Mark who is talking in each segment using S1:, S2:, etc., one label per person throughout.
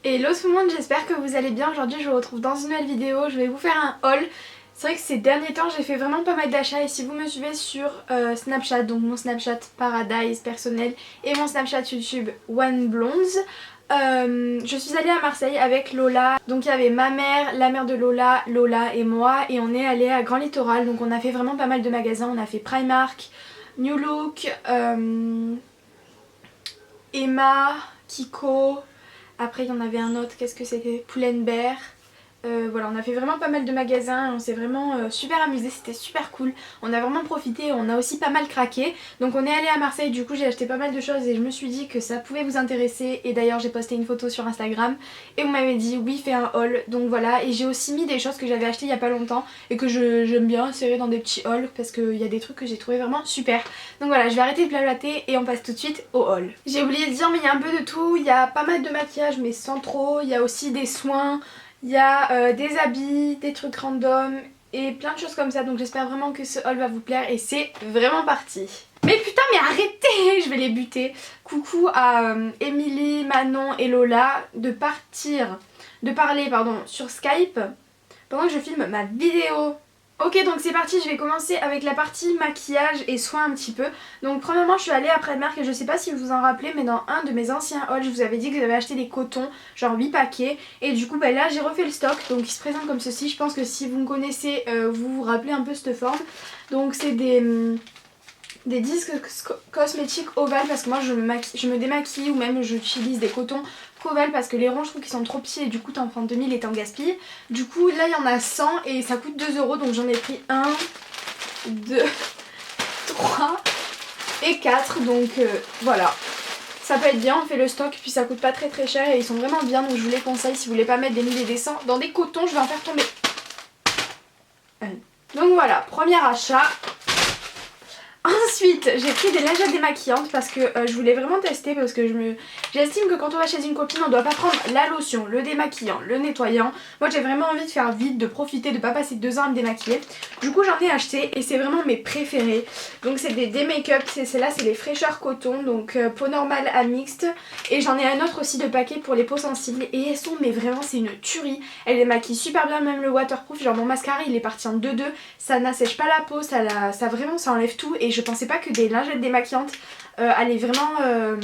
S1: Hello tout le monde, j'espère que vous allez bien. Aujourd'hui je vous retrouve dans une nouvelle vidéo, je vais vous faire un haul. C'est vrai que ces derniers temps j'ai fait vraiment pas mal d'achats et si vous me suivez sur Snapchat, donc mon Snapchat Paradise personnel et mon Snapchat YouTube One Blondes, je suis allée à Marseille avec Lola. Donc il y avait ma mère, la mère de Lola, Lola et moi et on est allé à Grand Littoral. Donc on a fait vraiment pas mal de magasins, on a fait Primark, New Look, Emma, Kiko. Après il y en avait un autre, qu'est-ce que c'était, Pull&Bear. Voilà, on a fait vraiment pas mal de magasins, on s'est vraiment super amusé, c'était super cool. On a vraiment profité, on a aussi pas mal craqué. Donc on est allé à Marseille, du coup j'ai acheté pas mal de choses et je me suis dit que ça pouvait vous intéresser. Et d'ailleurs j'ai posté une photo sur Instagram et vous m'avez dit oui fais un haul. Donc voilà, et j'ai aussi mis des choses que j'avais achetées il y a pas longtemps et que j'aime bien serrer dans des petits hauls parce qu'il y a des trucs que j'ai trouvé vraiment super. Donc voilà, je vais arrêter de blablater et on passe tout de suite au haul. J'ai oublié de dire mais il y a un peu de tout, il y a pas mal de maquillage mais sans trop, il y a aussi des soins. Il y a des habits, des trucs random et plein de choses comme ça. Donc j'espère vraiment que ce haul va vous plaire et c'est vraiment parti. Mais putain mais arrêtez, je vais les buter. Coucou à Emily, Manon et Lola de parler sur Skype pendant que je filme ma vidéo. Ok donc c'est parti, je vais commencer avec la partie maquillage et soins un petit peu. Donc premièrement je suis allée à Primark et je sais pas si vous vous en rappelez mais dans un de mes anciens hauls je vous avais dit que j'avais acheté des cotons, genre 8 paquets. Et du coup là j'ai refait le stock, donc il se présente comme ceci. Je pense que si vous me connaissez vous vous rappelez un peu cette forme. Donc c'est des disques cosmétiques ovales parce que moi je me démaquille ou même j'utilise des cotons qu'ovales parce que les ronds je trouve qu'ils sont trop petits et du coup t'en prends 2000 et t'en gaspilles. Du coup là il y en a 100 et ça coûte 2 € donc j'en ai pris 1, 2, 3 et 4 donc voilà. Ça peut être bien, on fait le stock puis ça coûte pas très cher et ils sont vraiment bien donc je vous les conseille si vous voulez pas mettre des 1000 et des 100 dans des cotons, je vais en faire tomber. Donc voilà, premier achat. Ensuite, j'ai pris des lingettes démaquillantes parce que je voulais vraiment tester parce que j'estime que quand on va chez une copine, on doit pas prendre la lotion, le démaquillant, le nettoyant. Moi j'ai vraiment envie de faire vite, de profiter, de pas passer 2 ans à me démaquiller. Du coup j'en ai acheté et c'est vraiment mes préférés. Donc c'est des make-up, celles-là c'est les fraîcheurs coton, donc peau normale à mixte. Et j'en ai un autre aussi de paquet pour les peaux sensibles et elles sont, mais vraiment c'est une tuerie. Elles démaquillent super bien, même le waterproof, genre mon mascara il est parti en 2-2. Ça n'assèche pas la peau, ça enlève tout et je pensais pas que des lingettes démaquillantes allaient vraiment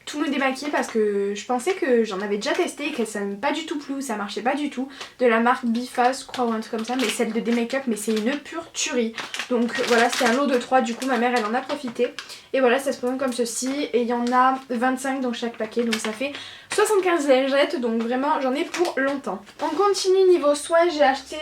S1: tout me démaquiller parce que je pensais que j'en avais déjà testé et que ça n'avait pas du tout plu ou ça marchait pas du tout. De la marque Biface je crois ou un truc comme ça, mais celle de D-Makeup mais c'est une pure tuerie. Donc voilà, c'était un lot de 3, du coup ma mère elle en a profité. Et voilà, ça se présente comme ceci et il y en a 25 dans chaque paquet donc ça fait 75 lingettes, donc vraiment j'en ai pour longtemps. On continue niveau soins, j'ai acheté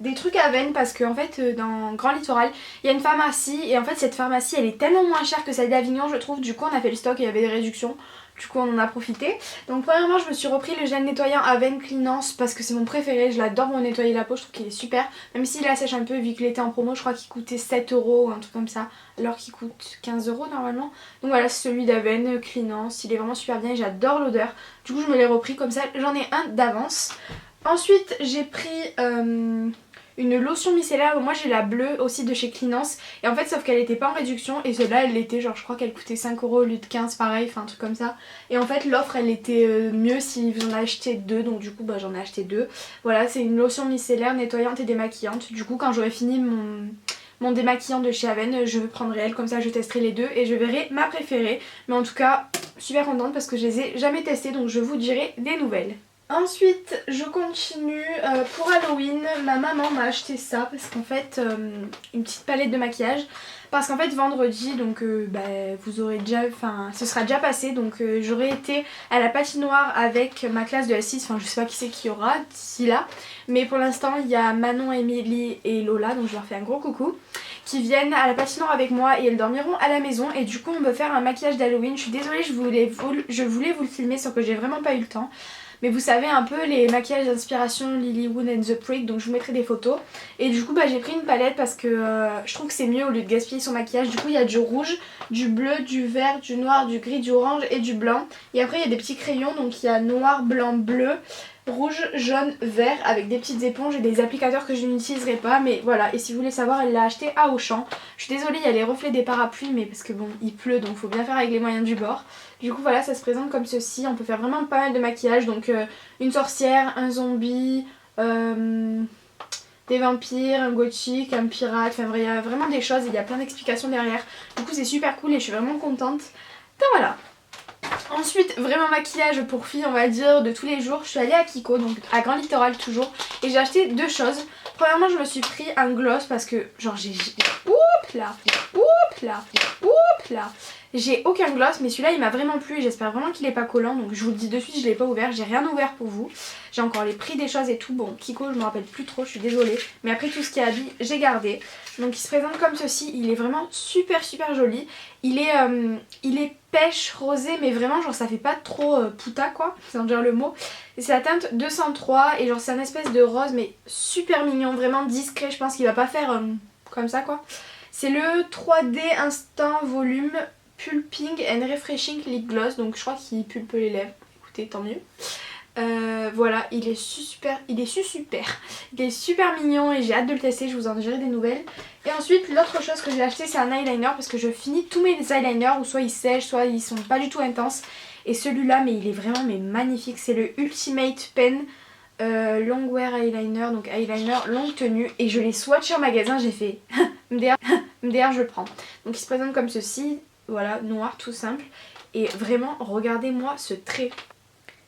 S1: des trucs à Vennes parce qu'en fait dans Grand Littoral il y a une pharmacie et en fait cette pharmacie elle est tellement moins chère que celle d'Avignon je trouve. Du coup on a fait le stock et il y avait des réductions. Du coup on en a profité. Donc premièrement je me suis repris le gel nettoyant Aven Cleanance parce que c'est mon préféré, je l'adore pour nettoyer la peau, je trouve qu'il est super. Même s'il assèche un peu vu qu'il était en promo, je crois qu'il coûtait 7 € ou un truc comme ça, alors qu'il coûte 15 € normalement. Donc voilà, c'est celui d'Aven Cleanance, il est vraiment super bien et j'adore l'odeur. Du coup je me l'ai repris comme ça, j'en ai un d'avance. Ensuite j'ai pris une lotion micellaire, moi j'ai la bleue aussi de chez Cleanance et en fait sauf qu'elle était pas en réduction et celle-là elle était genre je crois qu'elle coûtait 5 € au lieu de 15 pareil, enfin un truc comme ça. Et en fait l'offre elle était mieux si vous en achetez 2 donc du coup bah j'en ai acheté 2. Voilà, c'est une lotion micellaire nettoyante et démaquillante. Du coup quand j'aurai fini mon démaquillant de chez Aven je prendrai elle, comme ça je testerai les deux et je verrai ma préférée. Mais en tout cas super contente parce que je les ai jamais testées donc je vous dirai des nouvelles. Ensuite je continue pour Halloween, ma maman m'a acheté ça parce qu'en fait une petite palette de maquillage parce qu'en fait vendredi donc vous aurez déjà, enfin ce sera déjà passé donc j'aurai été à la patinoire avec ma classe de S6, enfin je sais pas qui c'est qui y aura d'ici là mais pour l'instant il y a Manon, Emily et Lola donc je leur fais un gros coucou qui viennent à la patinoire avec moi et elles dormiront à la maison et du coup on va faire un maquillage d'Halloween. Je suis désolée, je voulais vous le filmer sauf que j'ai vraiment pas eu le temps. Mais vous savez un peu les maquillages d'inspiration Lilywood and the Prick, donc je vous mettrai des photos. Et du coup j'ai pris une palette parce que je trouve que c'est mieux au lieu de gaspiller son maquillage. Du coup il y a du rouge, du bleu, du vert, du noir, du gris, du orange et du blanc. Et après il y a des petits crayons, donc il y a noir, blanc, bleu, rouge, jaune, vert avec des petites éponges et des applicateurs que je n'utiliserai pas. Mais voilà, et si vous voulez savoir elle l'a acheté à Auchan. Je suis désolée, il y a les reflets des parapluies mais parce que bon il pleut donc faut bien faire avec les moyens du bord. Du coup voilà, ça se présente comme ceci. On peut faire vraiment pas mal de maquillage, donc une sorcière, un zombie, des vampires, un gothique, un pirate, enfin il y a vraiment des choses, il y a plein d'explications derrière. Du coup c'est super cool et je suis vraiment contente. Donc voilà. Ensuite, vraiment maquillage pour filles, on va dire, de tous les jours. Je suis allée à Kiko, donc à Grand Littoral toujours. Et j'ai acheté deux choses. Premièrement, je me suis pris un gloss parce que, genre, oups là, oups là, oups là. J'ai aucun gloss, mais celui-là, il m'a vraiment plu et j'espère vraiment qu'il est pas collant. Donc je vous le dis de suite, je l'ai pas ouvert. J'ai rien ouvert pour vous. J'ai encore les prix des choses et tout. Bon, Kiko, je me rappelle plus trop, je suis désolée. Mais après, tout ce qui est habit, j'ai gardé. Donc il se présente comme ceci. Il est vraiment super joli. Il est pêche rosé, mais vraiment genre ça fait pas trop puta quoi, c'est en dire le mot. Et c'est la teinte 203 et genre c'est un espèce de rose mais super mignon, vraiment discret. Je pense qu'il va pas faire comme ça quoi. C'est le 3D Instant Volume Pulping and Refreshing Lip Gloss, donc je crois qu'il pulpe les lèvres. Écoutez, tant mieux. Voilà, il est super mignon et j'ai hâte de le tester, je vous en dirai des nouvelles. Et ensuite l'autre chose que j'ai acheté c'est un eyeliner parce que je finis tous mes eyeliners ou soit ils sèchent soit ils sont pas du tout intenses. Et celui-là mais il est vraiment magnifique, c'est le Ultimate Pen Long Wear Eyeliner, donc eyeliner longue tenue. Et je l'ai swatché en magasin, j'ai fait MDR je le prends. Donc il se présente comme ceci, voilà, noir tout simple. Et vraiment regardez-moi ce trait.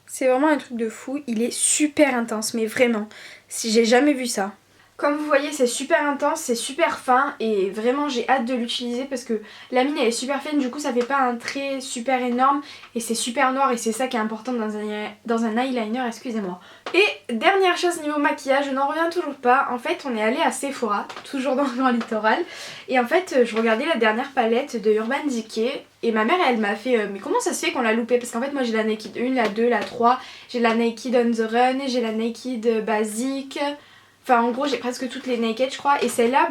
S1: C'est vraiment un truc de fou, il est super intense, mais vraiment, si j'ai jamais vu ça. Comme vous voyez c'est super intense, c'est super fin et vraiment j'ai hâte de l'utiliser parce que la mine elle est super fine, du coup ça fait pas un trait super énorme et c'est super noir et c'est ça qui est important dans un eyeliner, excusez-moi. Et dernière chose niveau maquillage, je n'en reviens toujours pas, en fait on est allé à Sephora, toujours dans le Grand Littoral, et en fait je regardais la dernière palette de Urban Decay et ma mère elle m'a fait mais comment ça se fait qu'on l'a loupé, parce qu'en fait moi j'ai la Naked 1, la 2, la 3, j'ai la Naked on the Run, j'ai la Naked Basique. Enfin en gros j'ai presque toutes les naked je crois et celle-là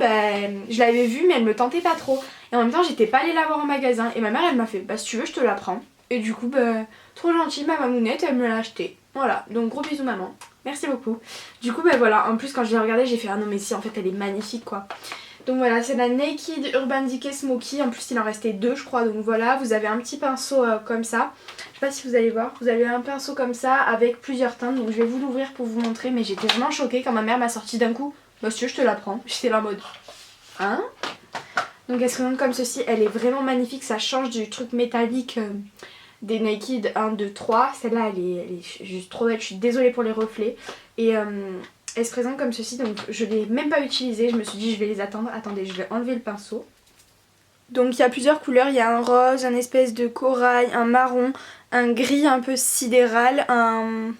S1: je l'avais vue mais elle me tentait pas trop. Et en même temps j'étais pas allée la voir en magasin et ma mère elle m'a fait bah si tu veux je te la prends. Et du coup trop gentille ma mamounette elle me l'a acheté. Voilà donc gros bisous maman. Merci beaucoup. Du coup voilà en plus quand je l'ai regardée j'ai fait ah non mais si en fait elle est magnifique quoi. Donc voilà c'est la Naked Urban Decay Smoky, en plus il en restait deux je crois, donc voilà vous avez un petit pinceau comme ça. Je sais pas si vous allez voir, vous avez un pinceau comme ça avec plusieurs teintes, donc je vais vous l'ouvrir pour vous montrer, mais j'étais vraiment choquée quand ma mère m'a sorti d'un coup bah si tu veux je te la prends, j'étais là en mode hein. Donc elle se présente comme ceci, elle est vraiment magnifique, ça change du truc métallique des Naked 1, 2, 3, celle-là elle est juste trop belle, je suis désolée pour les reflets. Et elle se présente comme ceci, donc je ne l'ai même pas utilisée, je me suis dit je vais les attendre. Attendez, je vais enlever le pinceau. Donc il y a plusieurs couleurs, il y a un rose, un espèce de corail, un marron, un gris un peu sidéral, un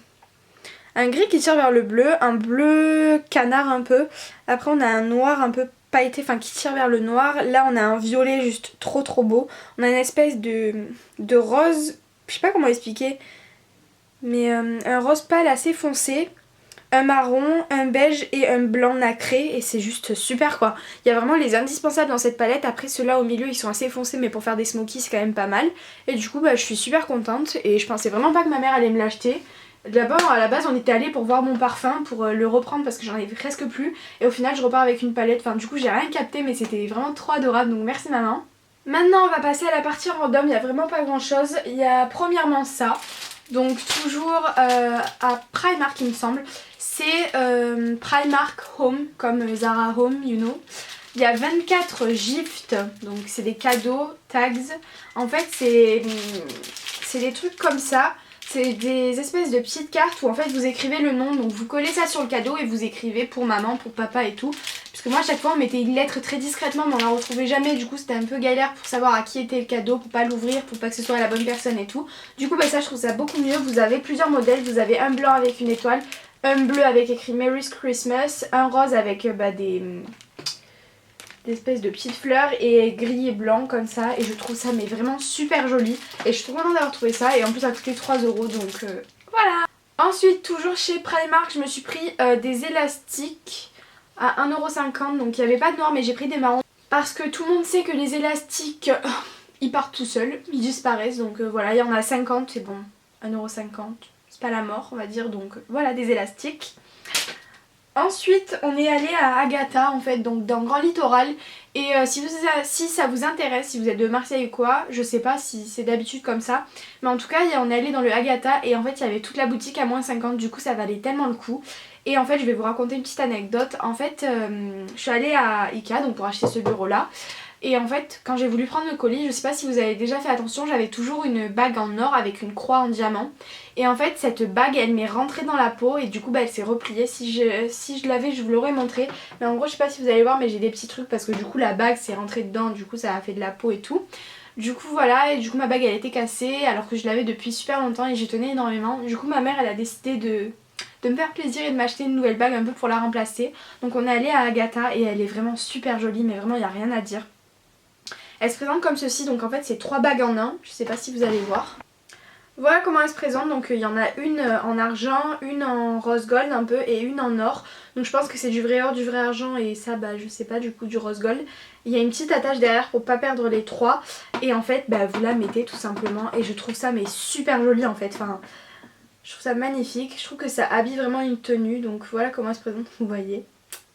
S1: gris qui tire vers le bleu, un bleu canard un peu. Après on a un noir un peu pailleté, enfin qui tire vers le noir. Là on a un violet juste trop beau. On a une espèce de rose, je sais pas comment expliquer, mais un rose pâle assez foncé. Un marron, un beige et un blanc nacré et c'est juste super quoi. Il y a vraiment les indispensables dans cette palette. Après ceux-là au milieu ils sont assez foncés mais pour faire des smokies c'est quand même pas mal. Et du coup je suis super contente et je pensais vraiment pas que ma mère allait me l'acheter. D'abord à la base on était allé pour voir mon parfum, pour le reprendre parce que j'en avais presque plus. Et au final je repars avec une palette, enfin du coup j'ai rien capté mais c'était vraiment trop adorable donc merci maman. Maintenant on va passer à la partie random, il n'y a vraiment pas grand chose. Il y a premièrement ça. Donc toujours à Primark il me semble. C'est Primark Home, comme Zara Home, you know. Il y a 24 gifts, donc c'est des cadeaux, tags. En fait c'est des trucs comme ça. C'est des espèces de petites cartes où en fait vous écrivez le nom. Donc vous collez ça sur le cadeau et vous écrivez pour maman, pour papa et tout. Parce que moi à chaque fois on mettait une lettre très discrètement mais on la retrouvait jamais. Du coup c'était un peu galère pour savoir à qui était le cadeau, pour pas l'ouvrir, pour pas que ce soit à la bonne personne et tout. Du coup ça je trouve ça beaucoup mieux. Vous avez plusieurs modèles, vous avez un blanc avec une étoile, un bleu avec écrit Merry Christmas, un rose avec des espèces de petites fleurs et gris et blanc comme ça. Et je trouve ça mais vraiment super joli. Et je suis trop contente d'avoir trouvé ça. Et en plus ça a coûté 3 € donc voilà. Ensuite toujours chez Primark je me suis pris des élastiques à 1,50 €. Donc il n'y avait pas de noir mais j'ai pris des marrons. Parce que tout le monde sait que les élastiques ils partent tout seuls, ils disparaissent. Donc voilà, il y en a 50 et bon 1,50 €. Pas la mort on va dire, donc voilà des élastiques. Ensuite on est allé à Agatha en fait, donc dans Grand Littoral. Et si ça vous intéresse, si vous êtes de Marseille ou quoi, je sais pas si c'est d'habitude comme ça, mais en tout cas on est allé dans le Agatha et en fait il y avait toute la boutique à moins 50, du coup ça valait tellement le coup. Et en fait je vais vous raconter une petite anecdote. En fait je suis allée à Ikea donc pour acheter ce bureau là. Et en fait, quand j'ai voulu prendre le colis, je sais pas si vous avez déjà fait attention, j'avais toujours une bague en or avec une croix en diamant. Et en fait, cette bague, elle m'est rentrée dans la peau et du coup, elle s'est repliée. Si je l'avais, je vous l'aurais montré. Mais en gros, je sais pas si vous allez voir, mais j'ai des petits trucs parce que du coup, la bague s'est rentrée dedans, du coup, ça a fait de la peau et tout. Du coup, voilà, et du coup, ma bague, elle était cassée alors que je l'avais depuis super longtemps et j'y tenais énormément. Du coup, ma mère, elle a décidé de me faire plaisir et de m'acheter une nouvelle bague un peu pour la remplacer. Donc, on est allé à Agatha et elle est vraiment super jolie, mais vraiment, il n'y a rien à dire. Elle se présente comme ceci, donc en fait c'est 3 bagues en un, je sais pas si vous allez voir. Voilà comment elle se présente, donc il y en a une en argent, une en rose gold un peu et une en or. Donc je pense que c'est du vrai or, du vrai argent et ça je sais pas, du coup du rose gold. Il y a une petite attache derrière pour pas perdre les 3 et en fait vous la mettez tout simplement et je trouve ça mais super joli en fait. Enfin, je trouve ça magnifique, je trouve que ça habille vraiment une tenue, donc voilà comment elle se présente, vous voyez.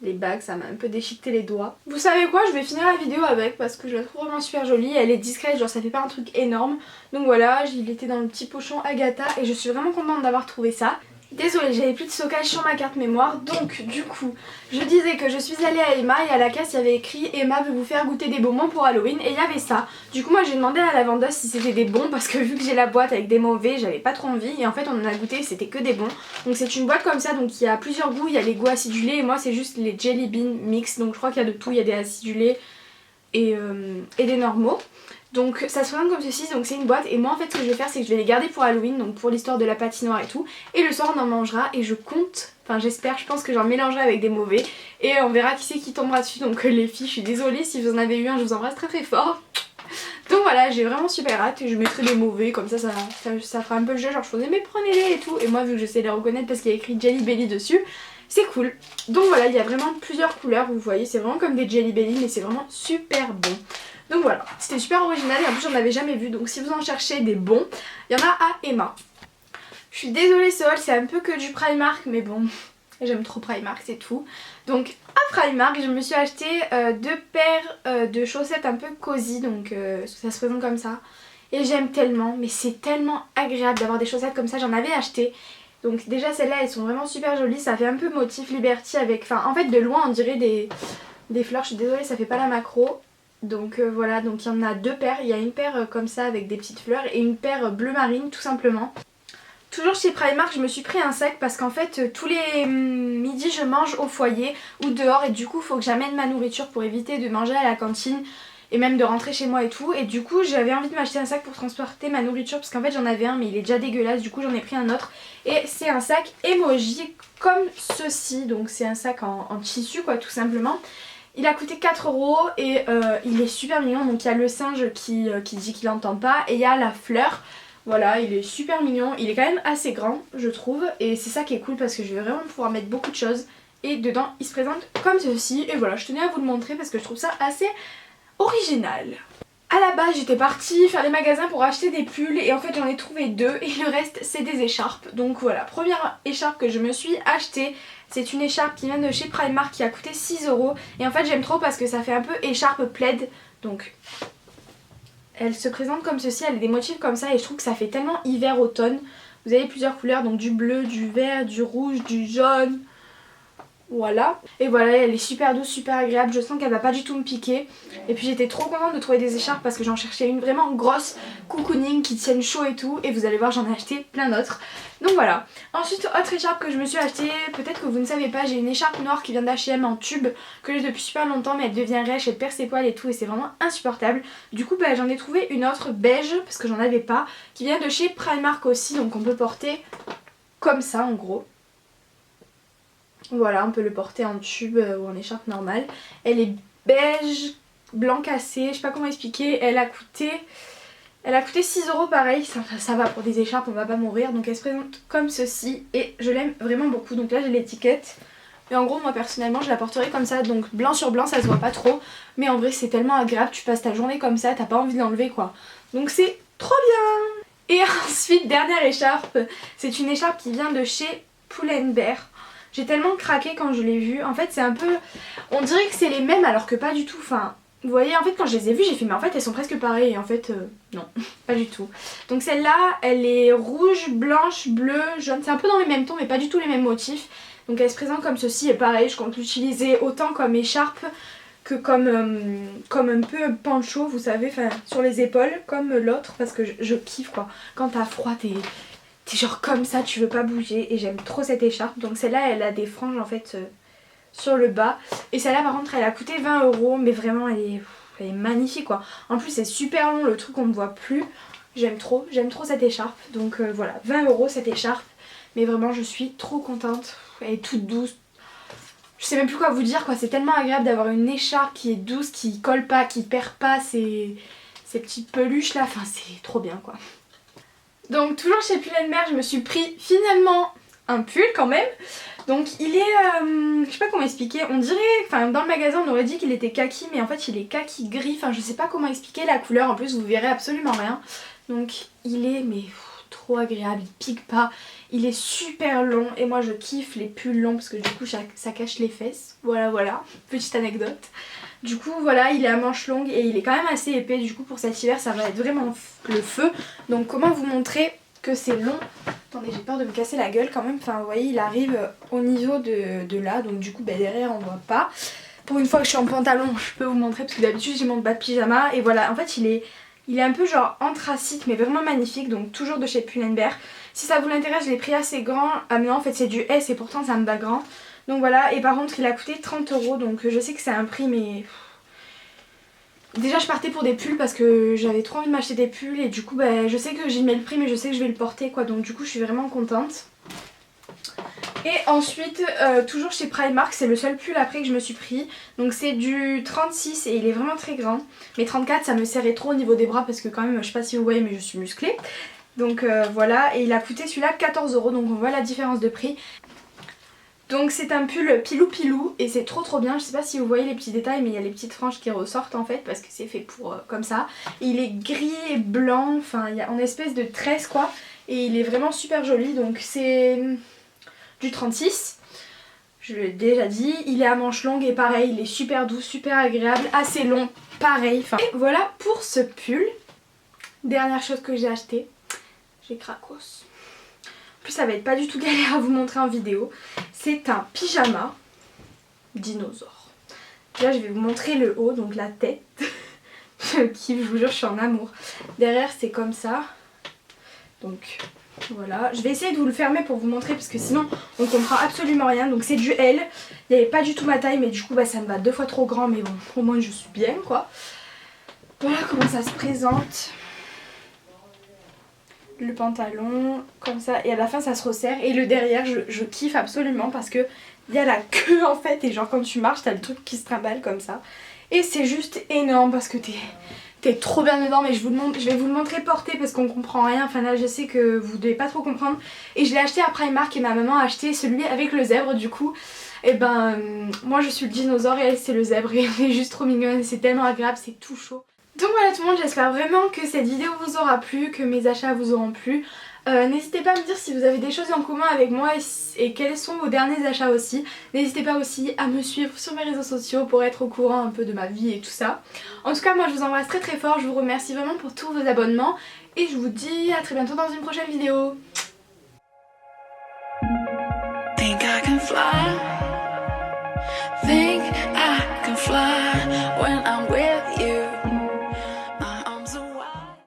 S1: Les bagues, ça m'a un peu déchiqueté les doigts. Vous savez quoi, je vais finir la vidéo avec parce que je la trouve vraiment super jolie. Elle est discrète, genre ça fait pas un truc énorme. Donc voilà, il était dans le petit pochon Agatha et je suis vraiment contente d'avoir trouvé ça. Désolée, j'avais plus de stockage sur ma carte mémoire, donc du coup, je disais que je suis allée à Emma et à la caisse il y avait écrit Emma veut vous faire goûter des bonbons pour Halloween et il y avait ça. Du coup moi j'ai demandé à la vendeuse si c'était des bons parce que vu que j'ai la boîte avec des mauvais, j'avais pas trop envie et en fait on en a goûté, c'était que des bons. Donc c'est une boîte comme ça, donc il y a plusieurs goûts, il y a les goûts acidulés et moi c'est juste les jelly bean mix, donc je crois qu'il y a de tout, il y a des acidulés et des normaux. Donc ça se présente comme ceci, donc c'est une boîte et moi en fait ce que je vais faire c'est que je vais les garder pour Halloween, donc pour l'histoire de la patinoire et tout, et le soir on en mangera et je compte, enfin j'espère, je pense que j'en mélangerai avec des mauvais et on verra qui c'est qui tombera dessus. Donc les filles, je suis désolée si vous en avez eu un, je vous embrasse très très fort. Donc voilà, j'ai vraiment super hâte et je mettrai des mauvais, comme ça fera un peu le jeu, genre je faisais mais prenez-les et tout, et moi vu que je sais les reconnaître parce qu'il y a écrit Jelly Belly dessus, c'est cool. Donc voilà, il y a vraiment plusieurs couleurs, vous voyez, c'est vraiment comme des Jelly Belly mais c'est vraiment super bon. Donc voilà, c'était super original et en plus j'en avais jamais vu, donc si vous en cherchez des bons, il y en a à Emma. Je suis désolée ce haul, c'est un peu que du Primark mais bon, j'aime trop Primark, c'est tout. Donc à Primark, je me suis acheté 2 paires de chaussettes un peu cosy, donc ça se présente comme ça. Et j'aime tellement, mais c'est tellement agréable d'avoir des chaussettes comme ça, j'en avais acheté. Donc déjà celles-là elles sont vraiment super jolies, ça fait un peu motif Liberty avec, enfin en fait de loin on dirait des fleurs, je suis désolée ça fait pas la macro. Donc voilà, donc il y en a 2 paires, il y a une paire comme ça avec des petites fleurs et une paire bleu marine tout simplement. Toujours chez Primark, je me suis pris un sac parce qu'en fait tous les midis je mange au foyer ou dehors et du coup il faut que j'amène ma nourriture pour éviter de manger à la cantine et même de rentrer chez moi et tout. Et du coup j'avais envie de m'acheter un sac pour transporter ma nourriture parce qu'en fait j'en avais un mais il est déjà dégueulasse, du coup j'en ai pris un autre. Et c'est un sac emoji comme ceci, donc c'est un sac en tissu quoi tout simplement. Il a coûté 4 € et il est super mignon, donc il y a le singe qui dit qu'il n'entend pas et il y a la fleur. Voilà, il est super mignon, il est quand même assez grand je trouve et c'est ça qui est cool parce que je vais vraiment pouvoir mettre beaucoup de choses et dedans il se présente comme ceci et voilà, je tenais à vous le montrer parce que je trouve ça assez original. À la base j'étais partie faire les magasins pour acheter des pulls et en fait j'en ai trouvé 2 et le reste c'est des écharpes. Donc voilà, première écharpe que je me suis achetée, c'est une écharpe qui vient de chez Primark qui a coûté 6 € et en fait j'aime trop parce que ça fait un peu écharpe plaid, donc elle se présente comme ceci, elle a des motifs comme ça et je trouve que ça fait tellement hiver-automne. Vous avez plusieurs couleurs, donc du bleu, du vert, du rouge, du jaune. Voilà. Et voilà, elle est super douce, super agréable. Je sens qu'elle va pas du tout me piquer. Et puis j'étais trop contente de trouver des écharpes parce que j'en cherchais une vraiment grosse cocooning qui tienne chaud et tout. Et vous allez voir, j'en ai acheté plein d'autres. Donc voilà. Ensuite, autre écharpe que je me suis achetée, peut-être que vous ne savez pas, j'ai une écharpe noire qui vient d'H&M en tube que j'ai depuis super longtemps mais elle devient rêche, elle perd ses poils et tout et c'est vraiment insupportable. Du coup j'en ai trouvé une autre beige parce que j'en avais pas, qui vient de chez Primark aussi, donc on peut porter comme ça en gros. Voilà, on peut le porter en tube ou en écharpe normale. Elle est beige, blanc cassé, je sais pas comment expliquer. Elle a coûté 6 € pareil, ça va pour des écharpes, on va pas mourir. Donc elle se présente comme ceci et je l'aime vraiment beaucoup. Donc là j'ai l'étiquette. Et en gros moi personnellement je la porterai comme ça, donc blanc sur blanc ça se voit pas trop. Mais en vrai c'est tellement agréable, tu passes ta journée comme ça, t'as pas envie de l'enlever quoi. Donc c'est trop bien. Et ensuite dernière écharpe, c'est une écharpe qui vient de chez Pull&Bear. J'ai tellement craqué quand je l'ai vu. En fait c'est un peu... On dirait que c'est les mêmes alors que pas du tout. Enfin, vous voyez, en fait quand je les ai vues j'ai fait mais en fait elles sont presque pareilles. Et en fait non, pas du tout. Donc celle-là elle est rouge, blanche, bleue, jaune. C'est un peu dans les mêmes tons mais pas du tout les mêmes motifs. Donc elle se présente comme ceci et pareil je compte l'utiliser autant comme écharpe que comme un peu pancho, vous savez, sur les épaules, comme l'autre, parce que je kiffe quoi. Quand t'as froid, t'es genre comme ça, tu veux pas bouger, et j'aime trop cette écharpe. Donc celle-là, elle a des franges en fait sur le bas. Et celle-là, par contre, elle a coûté 20 €, mais vraiment, elle est magnifique quoi. En plus, c'est super long, le truc on ne voit plus. J'aime trop cette écharpe. Donc voilà, 20 € cette écharpe. Mais vraiment, je suis trop contente. Elle est toute douce. Je sais même plus quoi vous dire quoi, c'est tellement agréable d'avoir une écharpe qui est douce, qui colle pas, qui perd pas ces petites peluches là, enfin c'est trop bien quoi. Donc toujours chez Pull&Bear, je me suis pris finalement un pull quand même. Donc il est, je sais pas comment expliquer, on dirait, enfin dans le magasin on aurait dit qu'il était kaki mais en fait il est kaki gris, enfin je sais pas comment expliquer la couleur, en plus vous verrez absolument rien. Donc il est mais trop agréable, il pique pas, il est super long et moi je kiffe les pulls longs parce que du coup ça cache les fesses, voilà, petite anecdote. Du coup voilà, il est à manches longues et il est quand même assez épais, du coup pour cet hiver ça va être vraiment le feu. Donc comment vous montrer que c'est long? Attendez, j'ai peur de me casser la gueule quand même, enfin vous voyez il arrive au niveau de là, donc du coup derrière on voit pas. Pour une fois que je suis en pantalon je peux vous montrer parce que d'habitude j'ai mon bas de pyjama et voilà, en fait il est un peu genre anthracite mais vraiment magnifique, donc toujours de chez Pull&Bear. Si ça vous l'intéresse, je l'ai pris assez grand. Ah mais non, en fait c'est du S et pourtant ça me va grand. Donc voilà, et par contre il a coûté 30 €, donc je sais que c'est un prix mais... Déjà je partais pour des pulls parce que j'avais trop envie de m'acheter des pulls et du coup je sais que j'y mets le prix mais je sais que je vais le porter quoi, donc du coup je suis vraiment contente. Et ensuite, toujours chez Primark, c'est le seul pull après que je me suis pris. Donc c'est du 36 et il est vraiment très grand. Mais 34 ça me serrait trop au niveau des bras parce que quand même, je sais pas si vous voyez mais je suis musclée. Donc voilà, et il a coûté celui-là 14 €, donc on voit la différence de prix. Donc c'est un pull pilou pilou et c'est trop bien, je sais pas si vous voyez les petits détails mais il y a les petites franges qui ressortent en fait parce que c'est fait pour comme ça. Et il est gris et blanc, enfin il y a en espèce de tresse quoi et il est vraiment super joli, donc c'est du 36. Je l'ai déjà dit, il est à manches longues et pareil, il est super doux, super agréable, assez long, pareil. Enfin, et voilà pour ce pull. Dernière chose que j'ai acheté, j'ai cracos. En plus ça va être pas du tout galère à vous montrer en vidéo. C'est un pyjama dinosaure. Là je vais vous montrer le haut, donc la tête. Qui, je vous jure, je suis en amour. Derrière c'est comme ça. Donc voilà, je vais essayer de vous le fermer pour vous montrer parce que sinon on comprend absolument rien. Donc c'est du L, il n'y avait pas du tout ma taille mais du coup ça me va 2 fois trop grand, mais bon au moins je suis bien quoi. Voilà comment ça se présente. Le pantalon comme ça et à la fin ça se resserre et le derrière je kiffe absolument parce que il y a la queue en fait et genre quand tu marches t'as le truc qui se trimballe comme ça et c'est juste énorme parce que t'es trop bien dedans, mais je vais vous le montrer porté parce qu'on comprend rien. Enfin là je sais que vous devez pas trop comprendre. Et je l'ai acheté à Primark et ma maman a acheté celui avec le zèbre du coup. Et moi je suis le dinosaure et elle c'est le zèbre et elle est juste trop mignonne. C'est tellement agréable, c'est tout chaud. Donc voilà tout le monde, j'espère vraiment que cette vidéo vous aura plu, que mes achats vous auront plu. N'hésitez pas à me dire si vous avez des choses en commun avec moi et quels sont vos derniers achats aussi. N'hésitez pas aussi à me suivre sur mes réseaux sociaux pour être au courant un peu de ma vie et tout ça. En tout cas moi je vous embrasse très fort, je vous remercie vraiment pour tous vos abonnements et je vous dis à très bientôt dans une prochaine vidéo. Think I can fly.